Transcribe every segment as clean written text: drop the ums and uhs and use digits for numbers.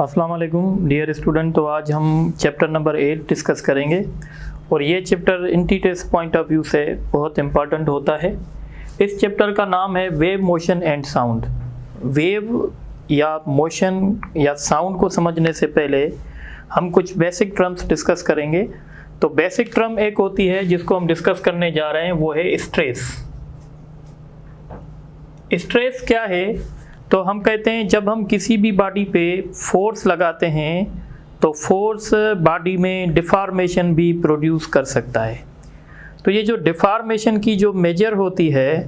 अस्सलाम वालेकुम dear student. तो आज हम चैप्टर नंबर 8 डिस्कस करेंगे और ये चैप्टर इंटीटेस्ट पॉइंट ऑफ व्यू से बहुत इम्पॉर्टेंट होता है। इस चैप्टर का नाम है wave motion and sound. Wave या मोशन या साउंड को समझने से पहले हम कुछ बेसिक टर्म्स डिस्कस करेंगे। तो बेसिक टर्म एक होती है जिसको हम डिस्कस करने जा रहे हैं, वो है स्ट्रेस। स्ट्रेस क्या है? तो हम कहते हैं जब हम किसी भी बॉडी पे फोर्स लगाते हैं तो फोर्स बॉडी में डिफॉर्मेशन भी प्रोड्यूस कर सकता है। तो ये जो डिफॉर्मेशन की जो मेजर होती है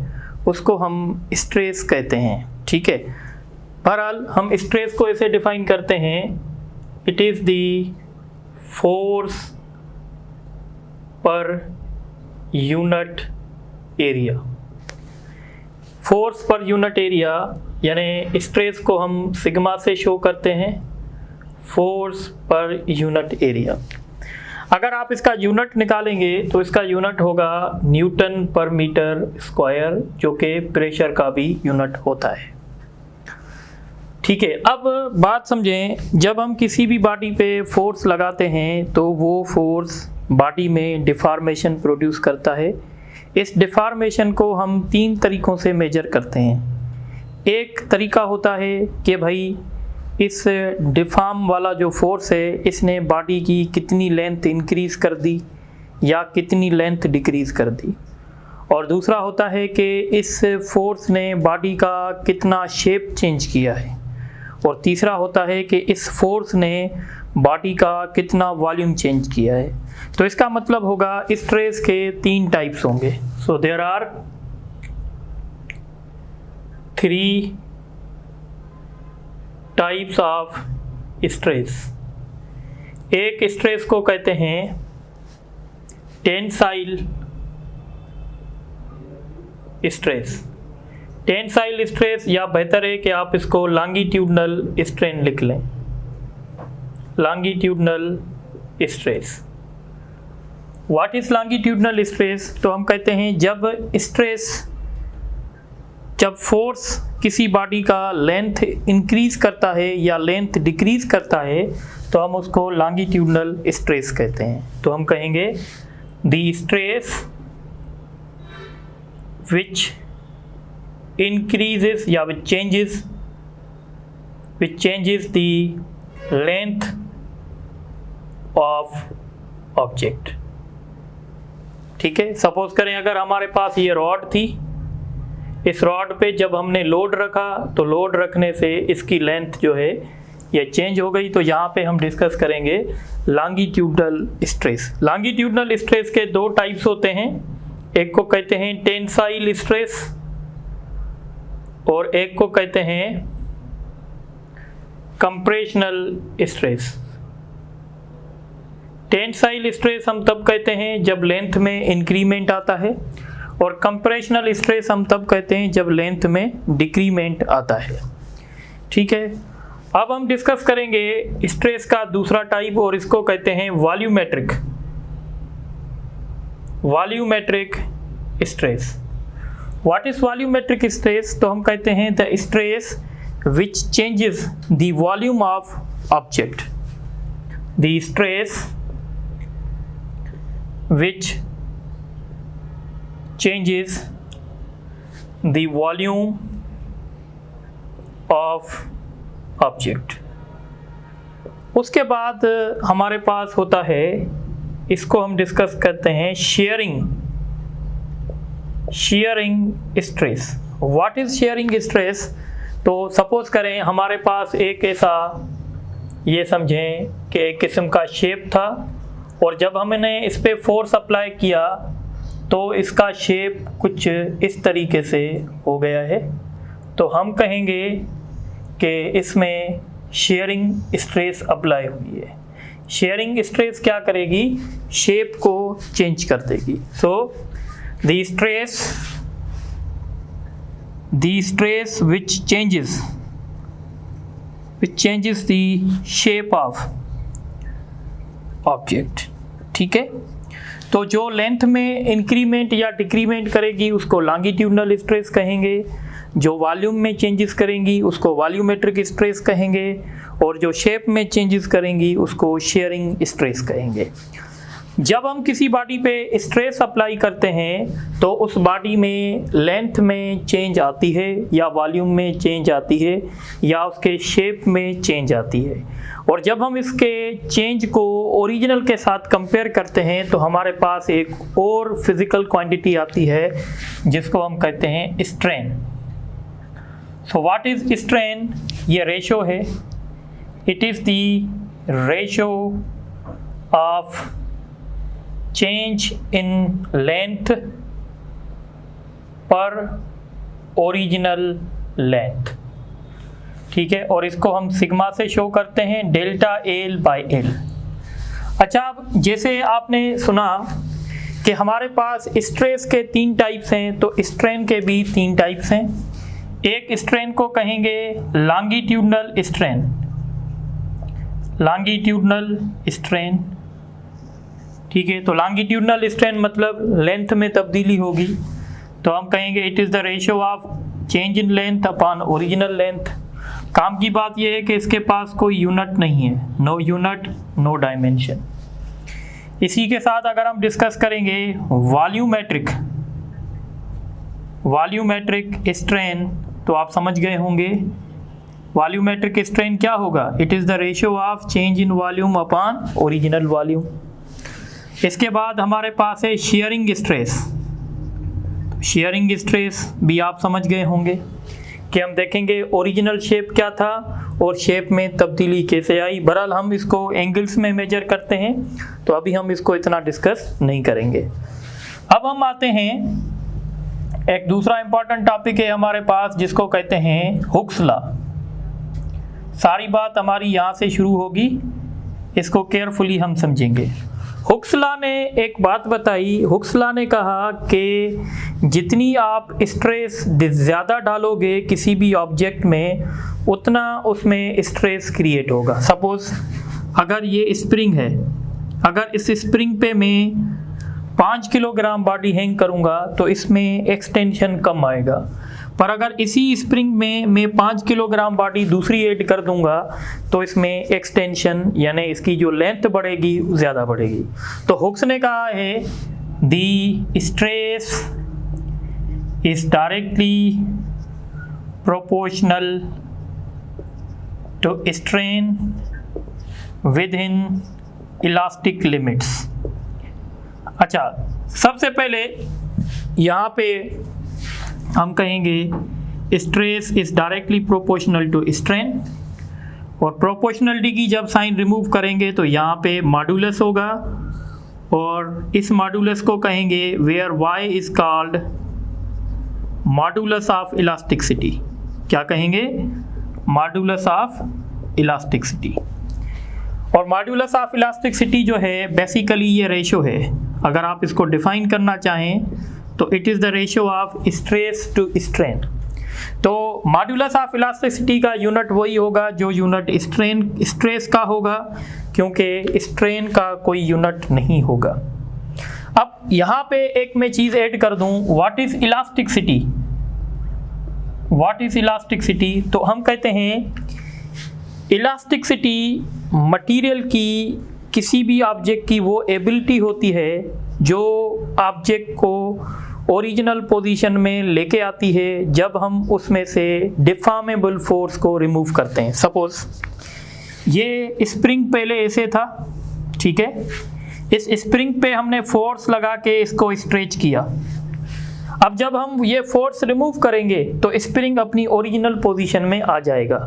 उसको हम स्ट्रेस कहते हैं। ठीक है, बहरहाल हम स्ट्रेस को ऐसे डिफाइन करते हैं, it is the force per unit area. Force per unit area यानी स्ट्रेस को हम सिग्मा से शो करते हैं, फोर्स पर यूनिट एरिया। अगर आप इसका यूनिट निकालेंगे तो इसका यूनिट होगा न्यूटन पर मीटर स्क्वायर, जो कि प्रेशर का भी यूनिट होता है। ठीक है, अब बात समझें, जब हम किसी भी बॉडी पे फोर्स लगाते हैं तो वो फोर्स बॉडी में डिफॉर्मेशन प्रोड्यूस करता है। इस डिफॉर्मेशन को हम 3 तरीक़ों से मेजर करते हैं। एक तरीका होता है कि भाई इस डिफॉर्म वाला जो फोर्स है इसने बॉडी की कितनी लेंथ इंक्रीज़ कर दी या कितनी लेंथ डिक्रीज़ कर दी। और दूसरा होता है कि इस फोर्स ने बॉडी का कितना शेप चेंज किया है। और तीसरा होता है कि इस फोर्स ने बॉडी का कितना वॉल्यूम चेंज किया है। तो इसका मतलब होगा स्ट्रेस के 3 टाइप्स होंगे। So there are 3 types of stress. एक स्ट्रेस को कहते हैं टेंसाइल स्ट्रेस। टेंसाइल स्ट्रेस, या बेहतर है कि आप इसको लॉन्गिट्यूडनल स्ट्रेन लिख लें, longitudinal stress. What is longitudinal stress? तो हम कहते हैं जब फोर्स किसी बॉडी का लेंथ इंक्रीज करता है या लेंथ डिक्रीज करता है तो हम उसको लॉन्गिट्यूडनल स्ट्रेस कहते हैं। तो हम कहेंगे द स्ट्रेस विच increases या which changes the length of object। ठीक है, सपोज करें अगर हमारे पास ये रॉड थी, इस रॉड पे जब हमने लोड रखा तो लोड रखने से इसकी लेंथ जो है ये चेंज हो गई। तो यहाँ पे हम डिस्कस करेंगे लॉन्गिट्यूडनल स्ट्रेस। लॉन्गिट्यूडनल स्ट्रेस के 2 टाइप्स होते हैं, एक को कहते हैं टेंसाइल स्ट्रेस और एक को कहते हैं कंप्रेशनल स्ट्रेस। टेंसाइल स्ट्रेस हम तब कहते हैं जब लेंथ में इंक्रीमेंट आता है और कंप्रेशनल स्ट्रेस हम तब कहते हैं जब लेंथ में डिक्रीमेंट आता है। ठीक है, अब हम डिस्कस करेंगे स्ट्रेस का दूसरा टाइप और इसको कहते हैं volumetric stress. What is volumetric stress? तो हम कहते हैं the stress which changes the volume of object. The stress which changes the volume of object. उसके बाद हमारे पास होता है, इसको हम डिस्कस करते हैं shearing stress। What is shearing stress? तो सपोज करें हमारे पास एक ऐसा, ये समझें कि एक किस्म का शेप था और जब हमने इस पे फोर्स अप्लाई किया तो इसका शेप कुछ इस तरीके से हो गया है। तो हम कहेंगे कि इसमें शेयरिंग स्ट्रेस अप्लाई हुई है। शेयरिंग स्ट्रेस क्या करेगी? शेप को चेंज कर देगी। सो the stress which changes the shape of object। ठीक है, तो जो लेंथ में इंक्रीमेंट या डिक्रीमेंट करेगी उसको लॉन्गिट्यूडनल स्ट्रेस कहेंगे, जो वॉल्यूम में चेंजेस करेंगी उसको वॉल्यूमेट्रिक स्ट्रेस कहेंगे, और जो शेप में चेंजेस करेंगी उसको शेयरिंग स्ट्रेस कहेंगे। जब हम किसी बॉडी पे स्ट्रेस अप्लाई करते हैं तो उस बॉडी में लेंथ में चेंज आती है या वॉल्यूम में चेंज आती है या उसके शेप में चेंज आती है, और जब हम इसके चेंज को ओरिजिनल के साथ कंपेयर करते हैं तो हमारे पास एक और फिजिकल क्वांटिटी आती है जिसको हम कहते हैं strain. So what is strain? ये रेशो है, it is the ratio of change in length पर ओरिजिनल लेंथ, ठीक है, और इसको हम सिग्मा से शो करते हैं, डेल्टा एल बाई एल। अच्छा, अब जैसे आपने सुना कि हमारे पास स्ट्रेस के 3 टाइप्स हैं, तो स्ट्रेन के भी 3 टाइप्स हैं। एक स्ट्रेन को कहेंगे लॉन्गिट्यूडनल स्ट्रेन, लॉन्गिट्यूडनल स्ट्रेन, ठीक है। तो लॉन्गिट्यूडनल स्ट्रेन मतलब लेंथ में तब्दीली होगी, तो हम कहेंगे it is the ratio of change in length upon original length. काम की बात यह है कि इसके पास कोई यूनिट नहीं है, नो यूनिट नो डायमेंशन। इसी के साथ अगर हम डिस्कस करेंगे वॉल्यूमेट्रिक स्ट्रेन, तो आप समझ गए होंगे वॉल्यूमेट्रिक स्ट्रेन क्या होगा। It is the ratio of change in volume upon original volume. इसके बाद हमारे पास है शेयरिंग स्ट्रेस। शेयरिंग स्ट्रेस भी आप समझ गए होंगे कि हम देखेंगे ओरिजिनल शेप क्या था और शेप में तब्दीली कैसे आई। बहरहाल हम इसको एंगल्स में मेजर करते हैं, तो अभी हम इसको इतना डिस्कस नहीं करेंगे। अब हम आते हैं, एक दूसरा इंपॉर्टेंट टॉपिक है हमारे पास जिसको कहते हैं हुक्स लॉ। सारी बात हमारी यहाँ से शुरू होगी, इसको केयरफुली हम समझेंगे। हुक्स लॉ ने एक बात बताई, हुक्स लॉ ने कहा कि जितनी आप स्ट्रेस ज़्यादा डालोगे किसी भी ऑब्जेक्ट में उतना उसमें स्ट्रेस क्रिएट होगा। सपोज़ अगर ये स्प्रिंग है, अगर इस स्प्रिंग पे मैं 5 किलोग्राम बॉडी हैंग करूँगा तो इसमें एक्सटेंशन कम आएगा, पर अगर इसी स्प्रिंग में मैं 5 किलोग्राम बॉडी दूसरी ऐड कर दूंगा तो इसमें एक्सटेंशन यानी इसकी जो लेंथ बढ़ेगी ज़्यादा बढ़ेगी। तो हुक्स ने कहा है the stress is directly proportional to strain within elastic limits. अच्छा, सबसे पहले यहाँ पे हम कहेंगे stress is directly proportional to strain, और प्रोपोर्शनलिटी की जब साइन रिमूव करेंगे तो यहाँ पे मॉड्यूलस होगा, और इस मॉड्यूलस को कहेंगे where Y is called modulus of elasticity. क्या कहेंगे? Modulus of elasticity. और मॉड्यूलस ऑफ इलास्टिसिटी जो है बेसिकली ये रेशो है, अगर आप इसको डिफाइन करना चाहें तो it is the ratio of stress to strain. तो मॉड्यूलस ऑफ इलास्टिसिटी का यूनिट वही होगा जो यूनिट स्ट्रेस का होगा, क्योंकि स्ट्रेन का कोई यूनिट नहीं होगा। अब यहाँ पे एक मैं चीज़ ऐड कर दूँ, what is elasticity? What is elasticity? तो हम कहते हैं इलास्टिसिटी मटेरियल की, किसी भी ऑब्जेक्ट की वो एबिलिटी होती है जो ऑब्जेक्ट को ओरिजिनल पोजीशन में लेके आती है जब हम उसमें से डिफॉर्मेबल फोर्स को रिमूव करते हैं। सपोज ये स्प्रिंग पहले ऐसे था, ठीक है, इस स्प्रिंग पे हमने फोर्स लगा के इसको स्ट्रेच किया। अब जब हम ये फोर्स रिमूव करेंगे तो स्प्रिंग अपनी ओरिजिनल पोजीशन में आ जाएगा।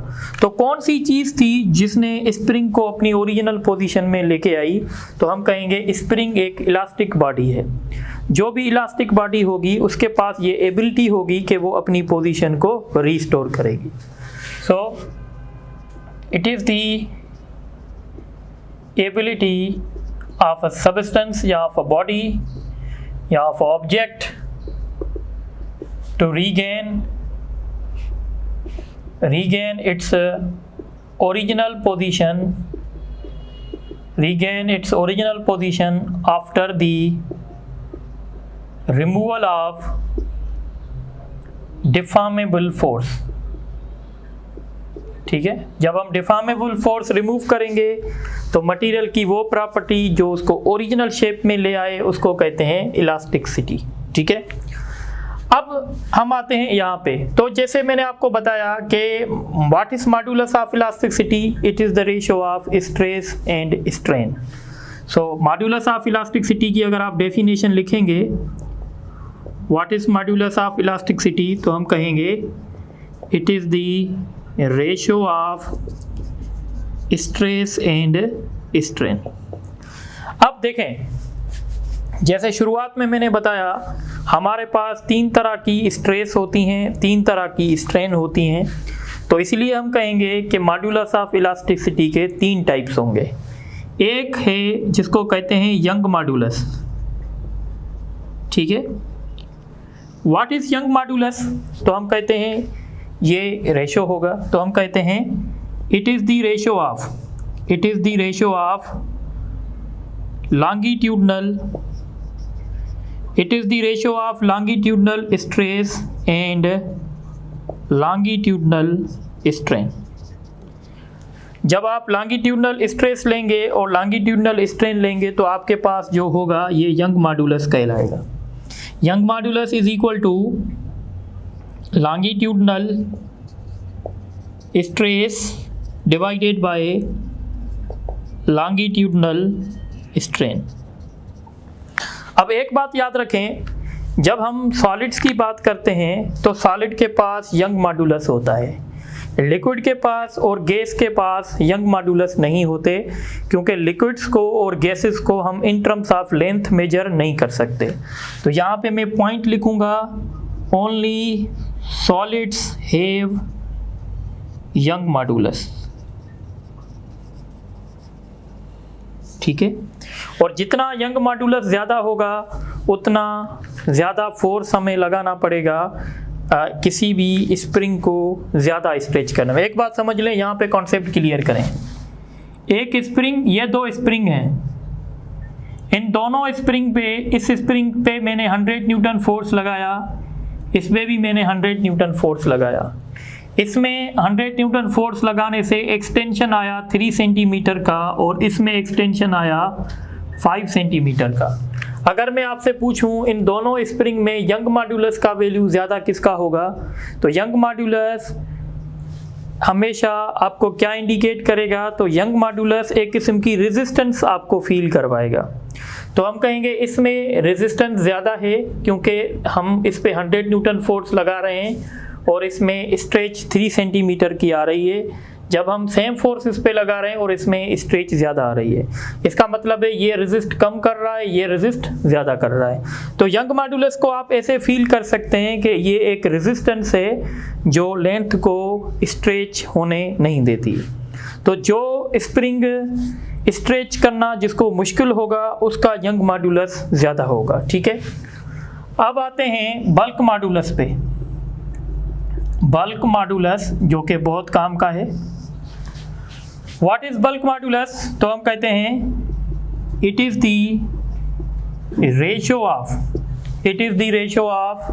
तो कौन सी चीज़ थी जिसने स्प्रिंग को अपनी ओरिजिनल पोजीशन में लेके आई? तो हम कहेंगे स्प्रिंग एक इलास्टिक बॉडी है। जो भी इलास्टिक बॉडी होगी उसके पास ये एबिलिटी होगी कि वो अपनी पोजीशन को रीस्टोर करेगी। So it is the ability of a substance या ऑफ अ बॉडी या of object to regain its original position after the removal of deformable force। ठीक है, जब हम डिफॉर्मेबल फोर्स रिमूव करेंगे तो मटेरियल की वो प्रॉपर्टी जो उसको ओरिजिनल शेप में ले आए उसको कहते हैं इलास्टिसिटी। ठीक है, अब हम आते हैं यहाँ पे। तो जैसे मैंने आपको बताया कि what is modulus of elasticity, it is the ratio of stress and strain. So modulus of elasticity की अगर आप डेफिनेशन लिखेंगे, what is modulus of elasticity, तो हम कहेंगे it is the ratio of stress and strain. अब देखें, जैसे शुरुआत में मैंने बताया हमारे पास 3 तरह की स्ट्रेस होती हैं, 3 तरह की स्ट्रेन होती हैं, तो इसलिए हम कहेंगे कि मॉड्यूलस ऑफ इलास्टिसिटी के 3 टाइप्स होंगे। एक है जिसको कहते हैं यंग मॉड्यूलस। ठीक है, व्हाट इज यंग मॉड्यूलस, तो हम कहते हैं ये रेशो होगा, तो हम कहते हैं it is the ratio of longitudinal stress and longitudinal strain। जब आप longitudinal stress लेंगे और longitudinal strain लेंगे तो आपके पास जो होगा ये यंग मॉड्यूलस कहलाएगा। Young modulus is equal to longitudinal stress divided by longitudinal strain। अब एक बात याद रखें, जब हम सॉलिड्स की बात करते हैं तो सॉलिड के पास यंग मॉड्यूलस होता है, लिक्विड के पास और गैस के पास यंग मॉड्यूलस नहीं होते, क्योंकि लिक्विड्स को और गैसेस को हम in terms of length major नहीं कर सकते। तो यहाँ पे मैं पॉइंट लिखूँगा, only solids have young modulus. ठीक है, और जितना यंग मॉड्यूलस ज़्यादा होगा उतना ज़्यादा फोर्स हमें लगाना पड़ेगा किसी भी स्प्रिंग को ज़्यादा स्ट्रेच करने में। एक बात समझ लें, यहाँ पे कॉन्सेप्ट क्लियर करें। एक स्प्रिंग, ये 2 स्प्रिंग हैं, इन दोनों स्प्रिंग पे, इस स्प्रिंग पे मैंने 100 न्यूटन फोर्स लगाया, इसमें भी मैंने 100 न्यूटन फोर्स लगाया। इसमें 100 न्यूटन फोर्स लगाने से एक्सटेंशन आया 3 सेंटीमीटर का और इसमें एक्सटेंशन आया 5 सेंटीमीटर का। अगर मैं आपसे पूछूं इन दोनों स्प्रिंग में यंग मॉड्यूलस का वैल्यू ज़्यादा किसका होगा, तो यंग मॉड्यूलस हमेशा आपको क्या इंडिकेट करेगा, तो यंग मॉड्यूलस एक किस्म की रेजिस्टेंस आपको फील करवाएगा। तो हम कहेंगे इसमें रेजिस्टेंस ज़्यादा है क्योंकि हम इस पे 100 न्यूटन फोर्स लगा रहे हैं और इसमें स्ट्रेच 3 सेंटीमीटर की आ रही है, जब हम सेम फोर्स इस पे लगा रहे हैं और इसमें स्ट्रेच ज़्यादा आ रही है। इसका मतलब है ये रेजिस्ट कम कर रहा है, ये रेजिस्ट ज़्यादा कर रहा है। तो यंग मॉड्यूलस को आप ऐसे फील कर सकते हैं कि ये एक रेजिस्टेंस है जो लेंथ को स्ट्रेच होने नहीं देती। तो जो स्प्रिंग स्ट्रेच करना जिसको मुश्किल होगा उसका यंग मॉड्यूलस ज़्यादा होगा। ठीक है, अब आते हैं बल्क मॉड्यूलस पे। बल्क मॉड्यूलस जो कि बहुत काम का है। व्हाट इज बल्क मॉड्यूलस, तो हम कहते हैं it is the ratio of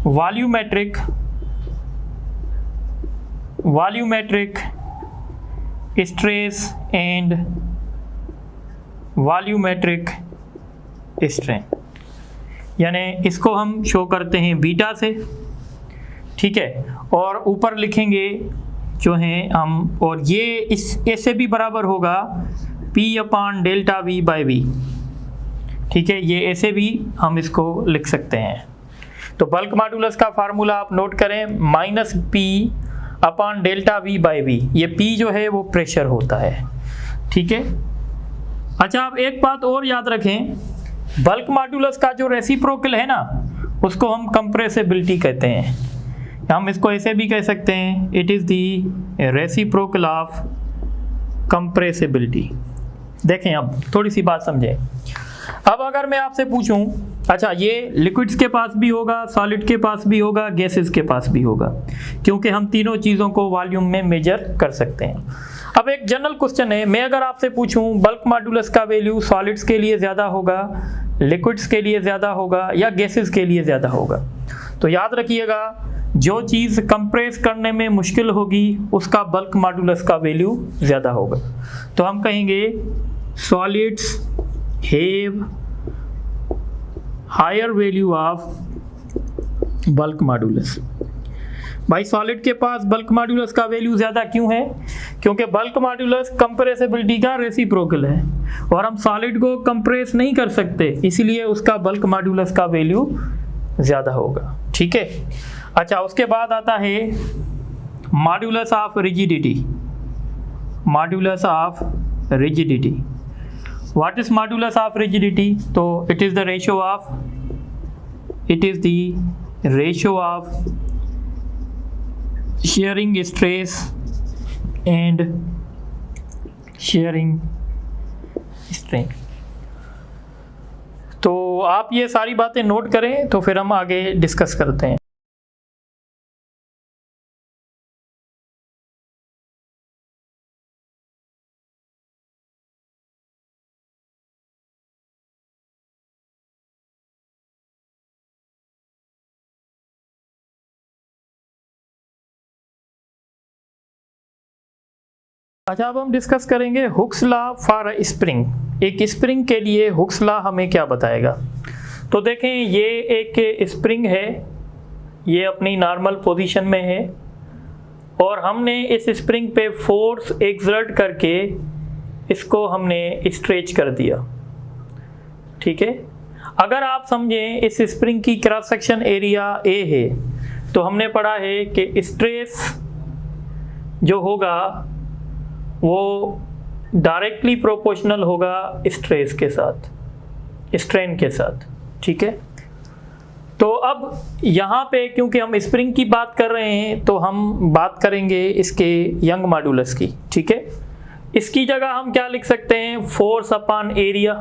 volumetric stress and volumetric strain, यानी इसको हम शो करते हैं बीटा से। ठीक है, और ऊपर लिखेंगे जो हैं हम, और ये इस ऐसे भी बराबर होगा P/ΔV/V। ठीक है, ये ऐसे भी हम इसको लिख सकते हैं। तो बल्क मॉड्यूलस का फार्मूला आप नोट करें, -P/ΔV/V। ये P जो है वो प्रेशर होता है। ठीक है, अच्छा आप एक बात और याद रखें, बल्क मॉड्यूलस का जो रेसिप्रोकल है ना उसको हम कंप्रेसिबिलिटी कहते हैं। हम इसको ऐसे भी कह सकते हैं, it is the reciprocal of compressibility. देखें अब थोड़ी सी बात समझें। अब अगर मैं आपसे पूछूं, अच्छा ये लिक्विड्स के पास भी होगा, सॉलिड के पास भी होगा, गैसेस के पास भी होगा, क्योंकि हम तीनों चीज़ों को वॉल्यूम में मेजर कर सकते हैं। अब एक जनरल क्वेश्चन है, मैं अगर आपसे पूछूं बल्क मॉड्यूलस का वैल्यू सॉलिड्स के लिए ज़्यादा होगा, लिक्विड्स के लिए ज़्यादा होगा या गैसेस के लिए ज़्यादा होगा, तो याद रखिएगा जो चीज़ कंप्रेस करने में मुश्किल होगी उसका बल्क मॉड्यूलस का वैल्यू ज़्यादा होगा। तो हम कहेंगे solids have higher value of bulk modulus. भाई सॉलिड के पास बल्क मॉड्यूलस का वैल्यू ज़्यादा क्यों है? क्योंकि बल्क मॉड्यूलस कंप्रेसिबिलिटी का रेसिप्रोकल है और हम सॉलिड को कंप्रेस नहीं कर सकते, इसीलिए उसका बल्क मॉड्यूलस का वैल्यू ज़्यादा होगा। ठीक है। अच्छा, उसके बाद आता है modulus of rigidity. Modulus of rigidity, what is modulus of rigidity? तो it is the ratio of shearing stress and shearing strain। तो आप ये सारी बातें नोट करें तो फिर हम आगे डिस्कस करते हैं। अच्छा, अब हम डिस्कस करेंगे हुक्स लॉ फॉर स्प्रिंग। एक स्प्रिंग के लिए हुक्स लॉ हमें क्या बताएगा? तो देखें, ये एक स्प्रिंग है, ये अपनी नॉर्मल पोजीशन में है और हमने इस स्प्रिंग पे फोर्स एक्सर्ट करके इसको हमने स्ट्रेच कर दिया। ठीक है। अगर आप समझें इस स्प्रिंग की क्रॉस सेक्शन एरिया ए है, तो हमने पढ़ा है कि स्ट्रेस जो होगा वो डायरेक्टली प्रोपोर्शनल होगा स्ट्रेस के साथ, स्ट्रेन के साथ। ठीक है। तो अब यहाँ पे क्योंकि हम स्प्रिंग की बात कर रहे हैं तो हम बात करेंगे इसके यंग मॉड्यूलस की। ठीक है। इसकी जगह हम क्या लिख सकते हैं? फोर्स अपॉन एरिया,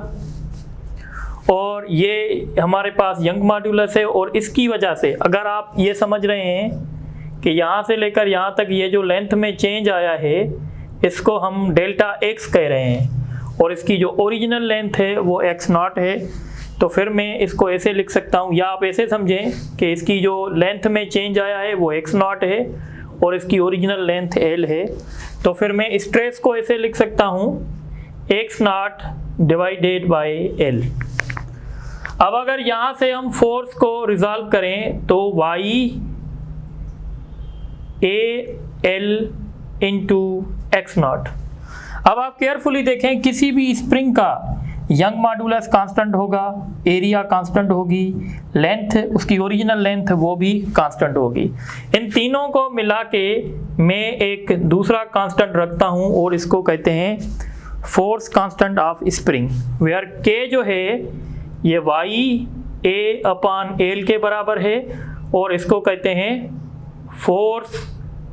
और ये हमारे पास यंग मॉड्यूलस है और इसकी वजह से अगर आप ये समझ रहे हैं कि यहाँ से लेकर यहाँ तक ये जो लेंथ में चेंज आया है इसको हम डेल्टा एक्स कह रहे हैं और इसकी जो ओरिजिनल लेंथ है वो एक्स नॉट है, तो फिर मैं इसको ऐसे लिख सकता हूँ, या आप ऐसे समझें कि इसकी जो लेंथ में चेंज आया है वो एक्स नॉट है और इसकी ओरिजिनल लेंथ एल है। तो फिर मैं स्ट्रेस को ऐसे लिख सकता हूँ x not divided by L. अब अगर यहाँ से हम फोर्स को रिजॉल्व करें तो Y A L into X naught. अब आप केयरफुली देखें, किसी भी स्प्रिंग का यंग मॉड्यूलस कांस्टेंट होगा, एरिया कांस्टेंट होगी, लेंथ उसकी ओरिजिनल लेंथ वो भी कांस्टेंट होगी। इन तीनों को मिला के मैं एक दूसरा कांस्टेंट रखता हूं और इसको कहते हैं force constant of spring, where K जो है ये वाई ए अपॉन एल के बराबर है और इसको कहते हैं फोर्स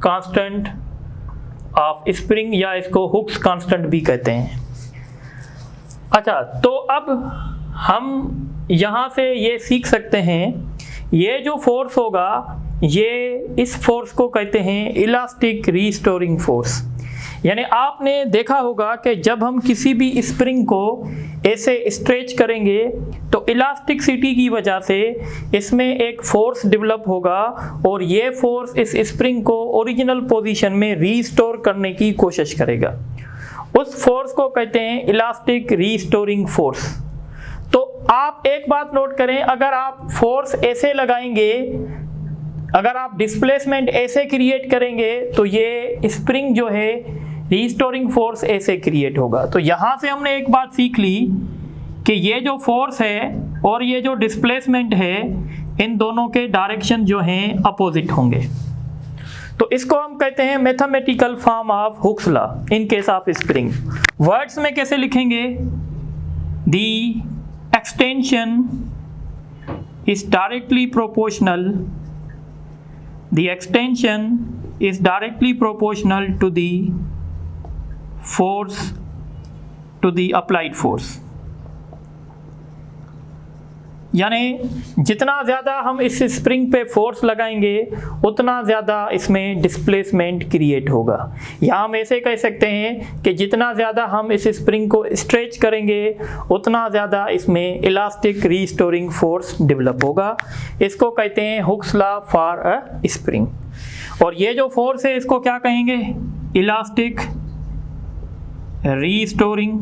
कांस्टेंट ऑफ स्प्रिंग, या इसको हुक्स कांस्टेंट भी कहते हैं। अच्छा, तो अब हम यहाँ से ये सीख सकते हैं, ये जो फोर्स होगा ये इस फोर्स को कहते हैं इलास्टिक रीस्टोरिंग फोर्स। यानी आपने देखा होगा कि जब हम किसी भी स्प्रिंग को ऐसे स्ट्रेच करेंगे तो इलास्टिसिटी की वजह से इसमें एक फोर्स डेवलप होगा और ये फोर्स इस स्प्रिंग को ओरिजिनल पोजीशन में रीस्टोर करने की कोशिश करेगा। उस फोर्स को कहते हैं इलास्टिक रीस्टोरिंग फोर्स। तो आप एक बात नोट करें, अगर आप फोर्स ऐसे लगाएंगे, अगर आप डिस्प्लेसमेंट ऐसे क्रिएट करेंगे तो ये स्प्रिंग जो है रीस्टोरिंग फोर्स ऐसे क्रिएट होगा। तो यहाँ से हमने एक बात सीख ली कि ये जो फोर्स है और ये जो डिस्प्लेसमेंट है इन दोनों के डायरेक्शन जो हैं अपोजिट होंगे। तो इसको हम कहते हैं mathematical form of Hooke's law in case of spring. Words में कैसे लिखेंगे? The extension is directly proportional, the extension is directly proportional to the force, to the applied force। यानी जितना ज़्यादा हम इस स्प्रिंग पे फोर्स लगाएंगे उतना ज़्यादा इसमें डिस्प्लेसमेंट क्रिएट होगा। या हम ऐसे कह सकते हैं कि जितना ज़्यादा हम इस स्प्रिंग को स्ट्रेच करेंगे उतना ज़्यादा इसमें इलास्टिक रीस्टोरिंग फोर्स डेवलप होगा। इसको कहते हैं Hooke's law for a spring. और ये जो फोर्स है इसको क्या कहेंगे? Elastic restoring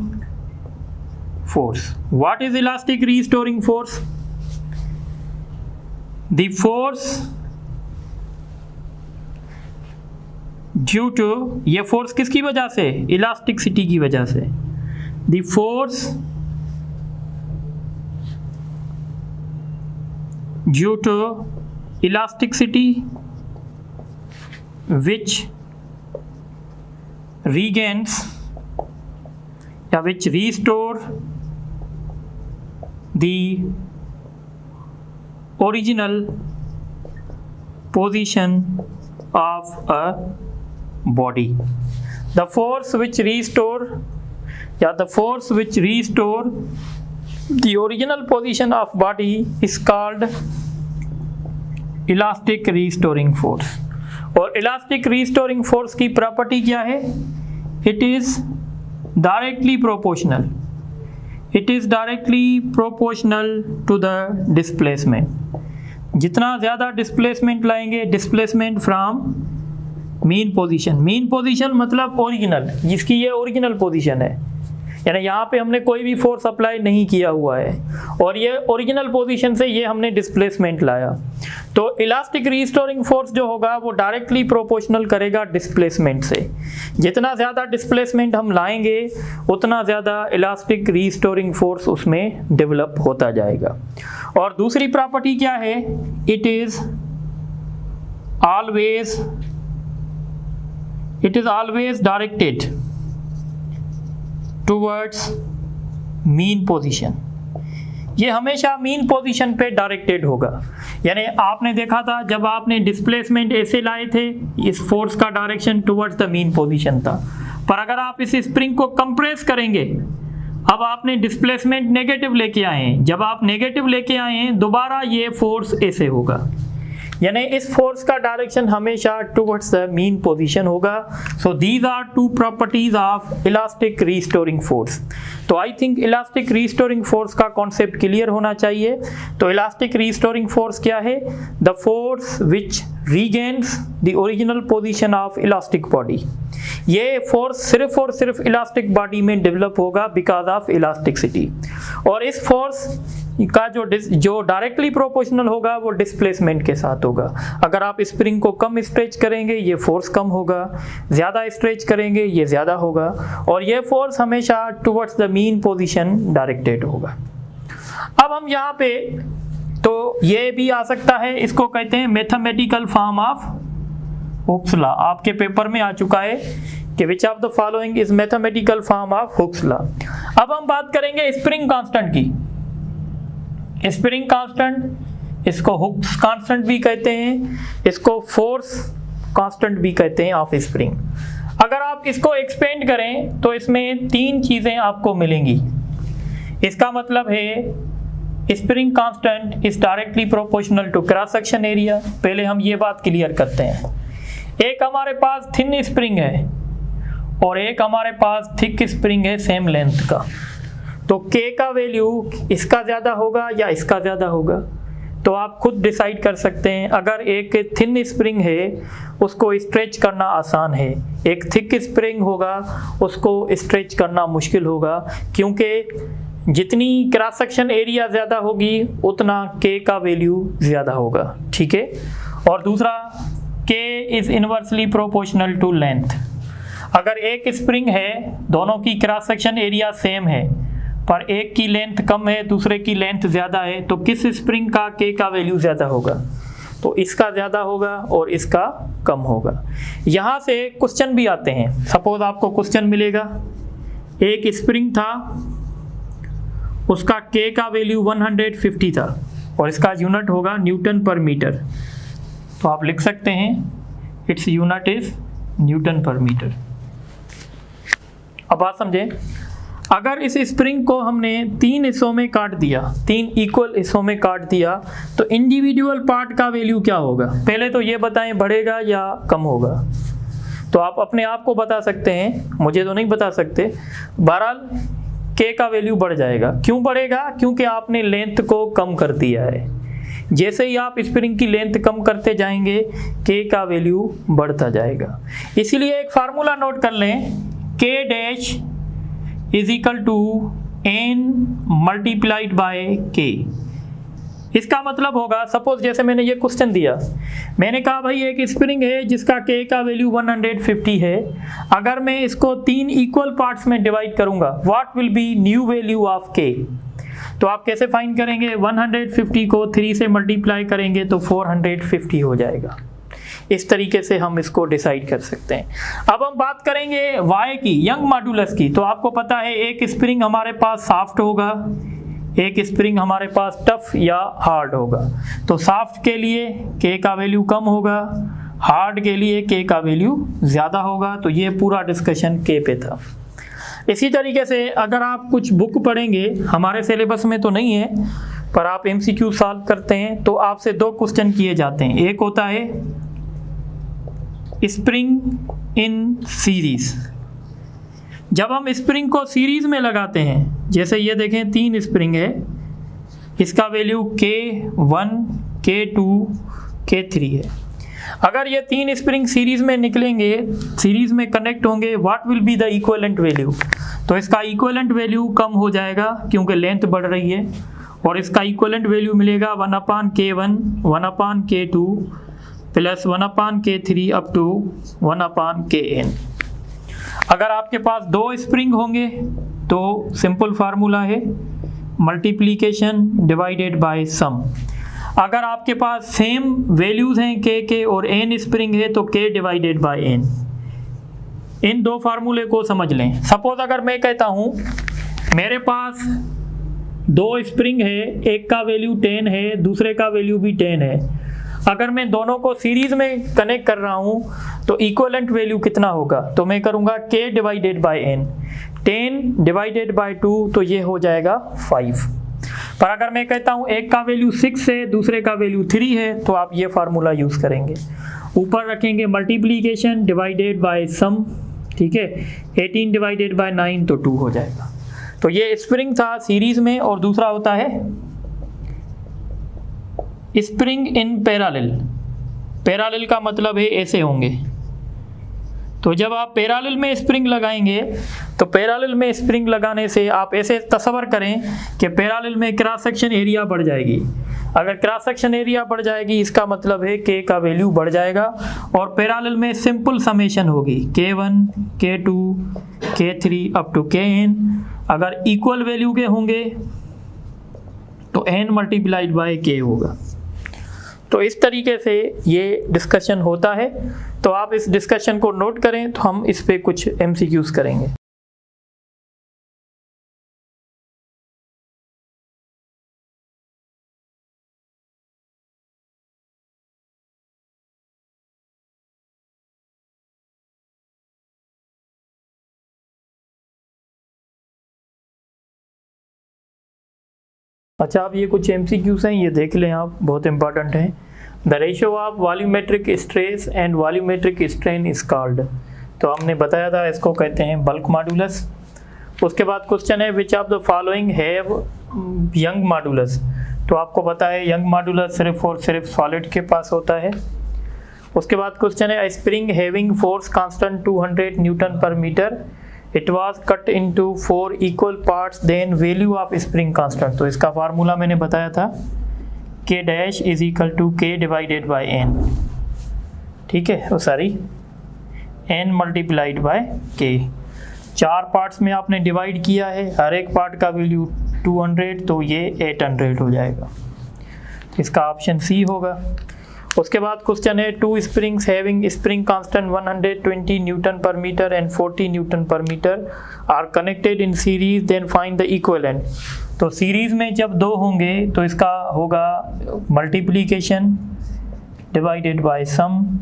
force. What is elastic restoring force? The force due to, ये force किसकी वजह से? इलास्टिसिटी की वजह से। The force due to elasticity which regains या which restore the original position of a body. The force which restore the original position of body is called elastic restoring force. और elastic restoring force की property क्या है? It is directly proportional. It is directly proportional to the displacement. जितना ज़्यादा displacement लाएंगे, displacement from mean position. Mean position मतलब original, जिसकी ये ओरिजिनल पोजीशन है, यानी यहाँ पे हमने कोई भी फोर्स अप्लाई नहीं किया हुआ है और ये ओरिजिनल पोजीशन से ये हमने डिस्प्लेसमेंट लाया। तो इलास्टिक रीस्टोरिंग फोर्स जो होगा वो डायरेक्टली प्रोपोर्शनल करेगा डिस्प्लेसमेंट से। जितना ज़्यादा डिस्प्लेसमेंट हम लाएंगे उतना ज़्यादा इलास्टिक रीस्टोरिंग फोर्स उसमें डेवलप होता जाएगा। और दूसरी प्रॉपर्टी क्या है? It is always directed towards mean position. ये हमेशा मीन पोजीशन पे डायरेक्टेड होगा। यानी आपने देखा था जब आपने डिस्प्लेसमेंट ऐसे लाए थे, इस फोर्स का direction towards the mean position था। पर अगर आप इस स्प्रिंग को कंप्रेस करेंगे, अब आपने डिस्प्लेसमेंट नेगेटिव लेके आए हैं, जब आप नेगेटिव लेके आए हैं दोबारा ये फोर्स ऐसे होगा, यानी इस फोर्स का डायरेक्शन हमेशा टुवर्ड्स द मीन पोजीशन होगा। So these are two properties of elastic restoring force. तो I think elastic restoring force का कॉन्सेप्ट क्लियर होना चाहिए। तो इलास्टिक रीस्टोरिंग फोर्स क्या है? The force which regains the original position of elastic body. ये force सिर्फ और सिर्फ इलास्टिक बॉडी में डेवलप होगा बिकॉज ऑफ इलास्टिसिटी। और इस फोर्स का जो डायरेक्टली प्रोपोर्शनल होगा वो डिस्प्लेसमेंट के साथ होगा। अगर आप स्प्रिंग को कम स्ट्रेच करेंगे ये फोर्स कम होगा, ज़्यादा स्ट्रेच करेंगे ये ज़्यादा होगा, और ये फोर्स हमेशा towards the mean position directed होगा। अब हम यहाँ पे तो ये भी आ सकता है, इसको कहते हैं mathematical form of Hooke's law. आपके पेपर में आ चुका है कि विच of the following is mathematical form of Hooke's law. अब हम बात करेंगे स्प्रिंग कांस्टेंट की। स्प्रिंग कांस्टेंट, इसको हुक्स कांस्टेंट भी कहते हैं, इसको फोर्स कांस्टेंट भी कहते हैं ऑफ स्प्रिंग। अगर आप इसको एक्सपेंड करें तो इसमें तीन चीज़ें आपको मिलेंगी। इसका मतलब है spring constant is directly proportional to cross section area. पहले हम ये बात क्लियर करते हैं। एक हमारे पास थिन स्प्रिंग है और एक हमारे पास थिक स्प्रिंग है सेम लेंथ का। तो K का वैल्यू इसका ज़्यादा होगा या इसका ज़्यादा होगा, तो आप खुद डिसाइड कर सकते हैं। अगर एक थिन स्प्रिंग है उसको स्ट्रेच करना आसान है, एक थिक स्प्रिंग होगा उसको स्ट्रेच करना मुश्किल होगा, क्योंकि जितनी क्रॉस सेक्शन एरिया ज़्यादा होगी उतना K का वैल्यू ज़्यादा होगा। ठीक है। और दूसरा, K is inversely proportional to length. अगर एक स्प्रिंग है, दोनों की क्रॉस सेक्शन एरिया सेम है पर एक की लेंथ कम है दूसरे की लेंथ ज़्यादा है, तो किस स्प्रिंग का K का वैल्यू ज़्यादा होगा? तो इसका ज़्यादा होगा और इसका कम होगा। यहाँ से क्वेश्चन भी आते हैं। सपोज आपको क्वेश्चन मिलेगा, एक स्प्रिंग था उसका K का वैल्यू 150 था और इसका यूनिट होगा न्यूटन पर मीटर। तो आप लिख सकते हैं its unit is Newton per metre. अब बात समझें, अगर इस स्प्रिंग को हमने 3 हिस्सों में काट दिया, 3 इक्वल हिस्सों में काट दिया, तो इंडिविजुअल पार्ट का वैल्यू क्या होगा? पहले तो ये बताएं, बढ़ेगा या कम होगा? तो आप अपने आप को बता सकते हैं, मुझे तो नहीं बता सकते। बहरहाल के का वैल्यू बढ़ जाएगा। क्यों बढ़ेगा? क्योंकि आपने लेंथ को कम कर दिया है। जैसे ही आप स्प्रिंग की लेंथ कम करते जाएंगे, के का वैल्यू बढ़ता जाएगा। इसीलिए एक फार्मूला नोट कर लें, K dash is equal to N multiplied by K. इसका मतलब होगा, सपोज जैसे मैंने ये क्वेश्चन दिया, मैंने कहा भाई एक स्प्रिंग है जिसका के का वैल्यू 150 है। अगर मैं इसको 3 इक्वल पार्ट्स में डिवाइड करूंगा, what will be new value of के? तो आप कैसे फाइंड करेंगे? 150 को 3 से मल्टीप्लाई करेंगे तो 450 हो जाएगा। इस तरीके से हम इसको डिसाइड कर सकते हैं। अब हम बात करेंगे y की, यंग मॉड्यूलस की। तो आपको पता है एक स्प्रिंग हमारे पास सॉफ्ट होगा, एक स्प्रिंग हमारे पास टफ या हार्ड होगा। तो सॉफ्ट के लिए के का वैल्यू कम होगा, हार्ड के लिए के का वैल्यू ज़्यादा होगा। तो ये पूरा डिस्कशन के पे था। इसी तरीके से अगर आप कुछ बुक पढ़ेंगे, हमारे सिलेबस में तो नहीं है पर आप MCQ सॉल्व करते हैं, तो आपसे 2 क्वेश्चन किए जाते हैं। एक होता है स्प्रिंग इन सीरीज। जब हम स्प्रिंग को सीरीज में लगाते हैं, जैसे ये देखें 3 स्प्रिंग है, इसका वैल्यू K1, K2, K3 है। अगर ये 3 स्प्रिंग सीरीज में निकलेंगे, सीरीज में कनेक्ट होंगे, what will be the equivalent value? तो इसका इक्विवेलेंट वैल्यू कम हो जाएगा क्योंकि लेंथ बढ़ रही है, और इसका इक्विवेलेंट वैल्यू मिलेगा 1/K1, 1/K2 plus 1/K3 up to 1/Kn। अगर आपके पास 2 स्प्रिंग होंगे तो सिंपल फार्मूला है मल्टीप्लिकेशन डिवाइडेड बाय सम। अगर आपके पास सेम वैल्यूज हैं के और n स्प्रिंग है तो k डिवाइडेड बाय n। इन 2 फार्मूले को समझ लें। सपोज अगर मैं कहता हूं मेरे पास 2 स्प्रिंग है, एक का वैल्यू 10 है, दूसरे का वैल्यू भी 10 है। अगर मैं दोनों को सीरीज में कनेक्ट कर रहा हूं तो इक्विवेलेंट वैल्यू कितना होगा? तो मैं करूंगा k divided by n, 10 divided by 2 तो ये हो जाएगा 5। पर अगर मैं कहता हूं एक का वैल्यू 6 है, दूसरे का वैल्यू 3 है, तो आप ये फार्मूला यूज करेंगे। ऊपर रखेंगे मल्टीप्लिकेशन डिवाइडेड बाय सम, ठीक है। 18 डिवाइडेड बाय 9 तो 2 हो जाएगा। तो ये स्प्रिंग था सीरीज में। और दूसरा होता है स्प्रिंग इन पैरेलल। पैरेलल का मतलब है ऐसे होंगे। तो जब आप पैरेलल में स्प्रिंग लगाएंगे तो पैरेलल में स्प्रिंग लगाने से आप ऐसे तस्वर करें कि पैरेलल में क्रॉस सेक्शन एरिया बढ़ जाएगी। अगर क्रॉस सेक्शन एरिया बढ़ जाएगी इसका मतलब है के का वैल्यू बढ़ जाएगा। और पैरेलल में सिंपल समेशन होगी K1, K2, K3 up to Kn। अगर इक्वल वैल्यू के होंगे तो n मल्टीप्लाइड बाय k होगा। तो इस तरीके से ये डिस्कशन होता है। तो आप इस डिस्कशन को नोट करें, तो हम इस पे कुछ MCQs करेंगे। अच्छा, अब ये कुछ MCQs हैं, ये देख लें आप, बहुत इंपॉर्टेंट हैं। The ratio of volumetric stress and volumetric strain is called. तो हमने बताया था इसको कहते हैं बल्क मॉड्यूलस। उसके बाद क्वेश्चन है which of the following have young modulus. तो आपको पता है यंग मॉड्यूलस सिर्फ और सिर्फ सॉलिड के पास होता है। उसके बाद क्वेश्चन है spring having force constant 200 newton per metre, it was cut into 4 equal parts, then value of spring constant. तो इसका फार्मूला मैंने बताया था K dash is equal to K divided by N, ठीक है, सॉरी एन मल्टीप्लाइड बाय के। 4 parts में आपने डिवाइड किया है, हर एक पार्ट का वैल्यू 200, तो ये 800 हो जाएगा। इसका ऑप्शन सी होगा। उसके बाद क्वेश्चन है 2 springs having spring constant 120 newton per metre and 40 newton per metre are connected in series, then find the equivalent. तो सीरीज में जब 2 होंगे तो इसका होगा मल्टीप्लिकेशन डिवाइडेड बाय सम।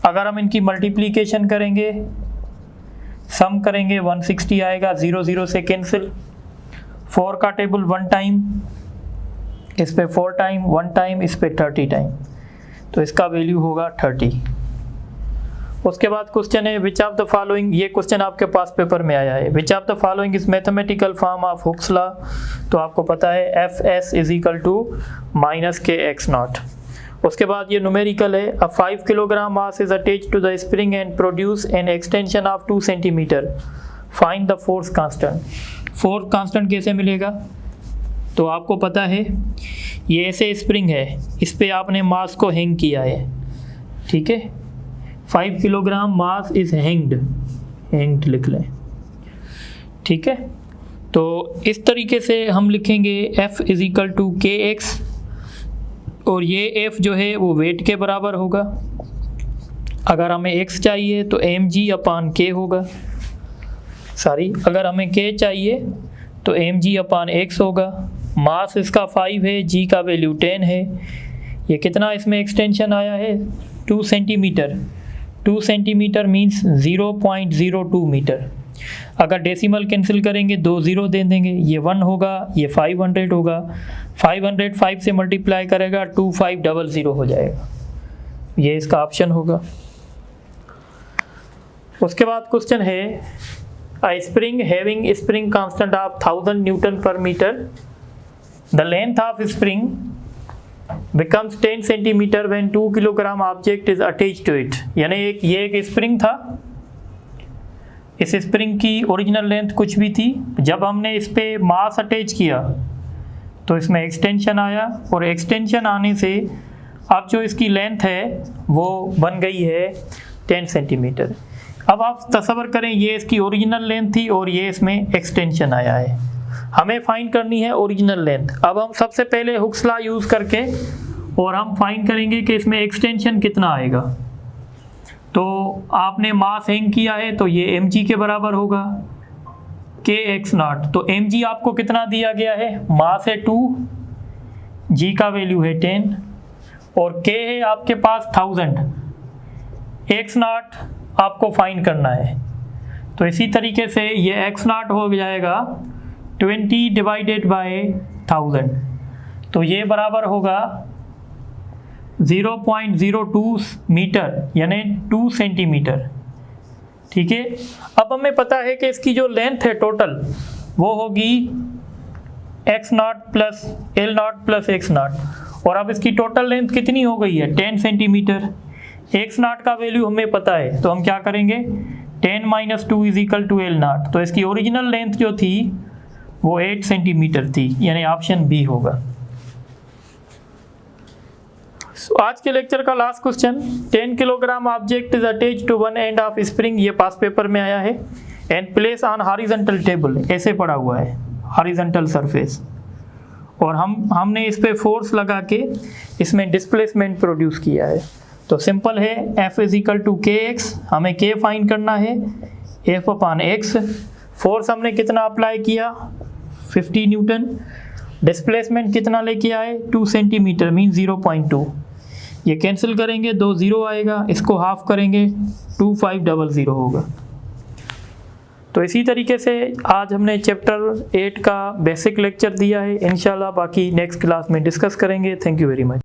अगर हम इनकी मल्टीप्लिकेशन करेंगे सम करेंगे 160 आएगा, 0 0 से कैंसिल। 4 का टेबल 1 टाइम, इस पे 4 टाइम, 1 टाइम, इस पे 30 टाइम, तो इसका वैल्यू होगा 30। उसके बाद क्वेश्चन है विच ऑफ द फॉलोइंग, ये क्वेश्चन आपके पास पेपर में आया है, which of the following is mathematical form of Hooke's law. तो आपको पता है Fs is equal to minus K X naught. उसके बाद ये न्यूमेरिकल है, a 5 kilogram mass is attached to the spring and produce an extension of 2 centimetre, find the force constant. Force constant कैसे मिलेगा, तो आपको पता है ये ऐसे स्प्रिंग है, इस पे आपने मास को हैंग किया है, ठीक है। 5 किलोग्राम मास इज हैंग्ड लिख लें, ठीक है। तो इस तरीके से हम लिखेंगे F इज इक्वल टू के एक्स, और ये F जो है वो वेट के बराबर होगा। अगर हमें x चाहिए तो mg अपान k होगा, सॉरी अगर हमें k चाहिए तो mg अपान x होगा। मास इसका 5 है, g का वैल्यू 10 है। ये कितना इसमें एक्सटेंशन आया है, 2 सेंटीमीटर। 2 centimetre means 0.02 metre. अगर डेसिमल कैंसिल करेंगे 2 0 दे देंगे, ये 1 होगा, ये 500 होगा। 500 5 से मल्टीप्लाई करेगा 2500 हो जाएगा, ये इसका ऑप्शन होगा। उसके बाद क्वेश्चन है a spring having spring constant of 1000 Newton per meter, the length of spring becomes 10 centimeter when 2 kilogram object is attached to it। यानी ये एक स्प्रिंग था, इस स्प्रिंग की ओरिजिनल लेंथ कुछ भी थी, जब हमने इस पे मास अटैच किया तो इसमें एक्सटेंशन आया, और एक्सटेंशन आने से अब जो इसकी लेंथ है वो बन गई है 10 सेंटीमीटर। अब आप तसव्वुर करें ये इसकी ओरिजिनल लेंथ थी और ये इसमें एक्सटेंशन आया है, हमें फाइंड करनी है ओरिजिनल लेंथ। अब हम सबसे पहले हुक्स लॉ यूज़ करके और हम फाइंड करेंगे कि इसमें एक्सटेंशन कितना आएगा। तो आपने मास हैंग किया है तो ये mg के बराबर होगा के एक्स नॉट। तो mg आपको कितना दिया गया है, मास है 2, g का वैल्यू है 10 और k है आपके पास 1000। एक्स नॉट आपको फाइंड करना है, तो इसी तरीके से ये एक्स नॉट हो जाएगा 20 डिवाइडेड बाय 1000, तो ये बराबर होगा 0.02 मीटर यानी 2 सेंटीमीटर, ठीक है। अब हमें पता है कि इसकी जो लेंथ है टोटल वो होगी x not plus L not plus x not, और अब इसकी टोटल लेंथ कितनी हो गई है 10 सेंटीमीटर। एक्स नॉट का वैल्यू हमें पता है, तो हम क्या करेंगे 10 minus 2 is equal to L naught. तो इसकी ओरिजिनल लेंथ जो थी वो 8 सेंटीमीटर थी, यानी ऑप्शन बी होगा। आज के लेक्चर का last question, 10 kilogram object is attached to one end of spring, ये पास पेपर में आया है, and place on horizontal table, ऐसे पड़ा हुआ है हॉरिजॉन्टल सरफेस, और हमने इस पे फोर्स लगा के इसमें डिस्प्लेसमेंट प्रोड्यूस किया है। तो सिंपल है, F इज इक्वल टू के एक्स, हमें K फाइंड करना है, F अपान एक्स। फोर्स हमने कितना अप्लाई किया 50 न्यूटन, डिस्प्लेसमेंट कितना लेके आए 2 सेंटीमीटर मीन 0.2, ये कैंसिल करेंगे 2 0 आएगा, इसको हाफ करेंगे 2500 होगा। तो इसी तरीके से आज हमने चैप्टर 8 का बेसिक लेक्चर दिया है, इंशाल्लाह बाकी नेक्स्ट क्लास में डिस्कस करेंगे। Thank you very much.